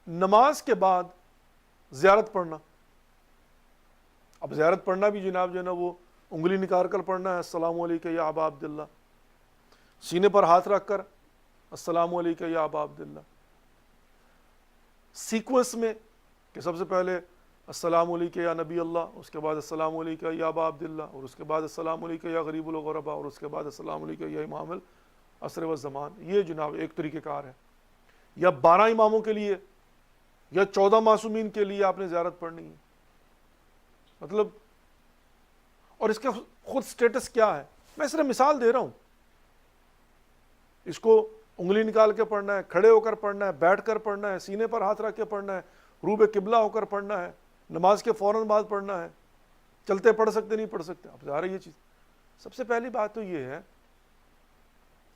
نماز کے بعد زیارت پڑھنا. اب زیارت پڑھنا بھی جناب جو ہے نا وہ انگلی نکال کر پڑھنا ہے، السلام علیکم یا ابا عبداللہ، سینے پر ہاتھ رکھ کر السلام علیکم یا ابا عبداللہ، سیکوینس میں کہ سب سے پہلے السلام علیکم یا نبی اللہ، اس کے بعد السلام علیکم یا ابا عبداللہ، اور اس کے بعد السلام علیکم یا غریب الغرباء، اور اس کے بعد السلام علیکم یا امام العصر والزمان. یہ جناب ایک طریقہ کار ہے. یا 12 اماموں کے لیے یا 14 معصومین کے لیے آپ نے زیارت پڑھنی ہے. مطلب اور اس کا خود سٹیٹس کیا ہے، میں صرف مثال دے رہا ہوں. اس کو انگلی نکال کے پڑھنا ہے، کھڑے ہو کر پڑھنا ہے، بیٹھ کر پڑھنا ہے، سینے پر ہاتھ رکھ کے پڑھنا ہے، روبے قبلہ ہو کر پڑھنا ہے، نماز کے فوراً بعد پڑھنا ہے، چلتے پڑھ سکتے نہیں پڑھ سکتے. اب ظاہر ہے یہ چیز، سب سے پہلی بات تو یہ ہے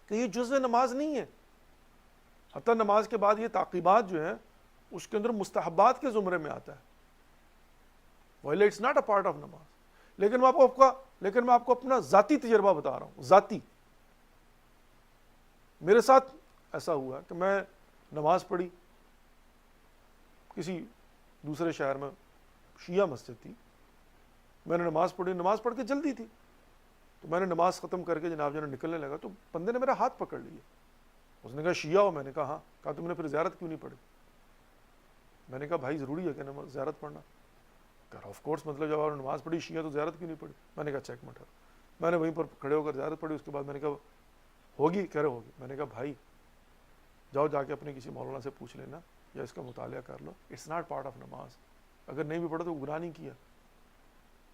کہ یہ جزء نماز نہیں ہے. حتیٰ نماز کے بعد یہ تعقیبات جو ہیں اس کے اندر مستحبات کے زمرے میں آتا ہے. وَإِلَّا it's not a part of namaz. لیکن میں آپ کو اپنا ذاتی تجربہ بتا رہا ہوں. ذاتی میرے ساتھ ایسا ہوا کہ میں نماز پڑھی کسی دوسرے شہر میں، شیعہ مسجد تھی، میں نے نماز پڑھی، نماز پڑھ کے جلدی تھی، تو میں نے نماز ختم کر کے جناب نکلنے لگا تو بندے نے میرا ہاتھ پکڑ لیا. اس نے کہا شیعہ ہو؟ میں نے کہا ہاں. کہا تم نے پھر زیارت کیوں نہیں پڑھی؟ میں نے کہا بھائی ضروری ہے کہ زیارت پڑھنا؟ کہا آف کورس، مطلب جب آپ نے نماز پڑھی شیعہ تو زیارت کیوں نہیں پڑھی؟ میں نے کہا چیک مٹ. میں نے وہیں پر کھڑے ہو کر زیارت پڑھی. اس کے بعد میں نے کہا ہوگی؟ کہہ رہے ہوگی. میں نے کہا بھائی جاؤ جا کے اپنے کسی مولانا سے پوچھ لینا یا اس کا مطالعہ کر لو. اٹس ناٹ پارٹ آف نماز. اگر نہیں بھی پڑھا تو گناہ نہیں کیا.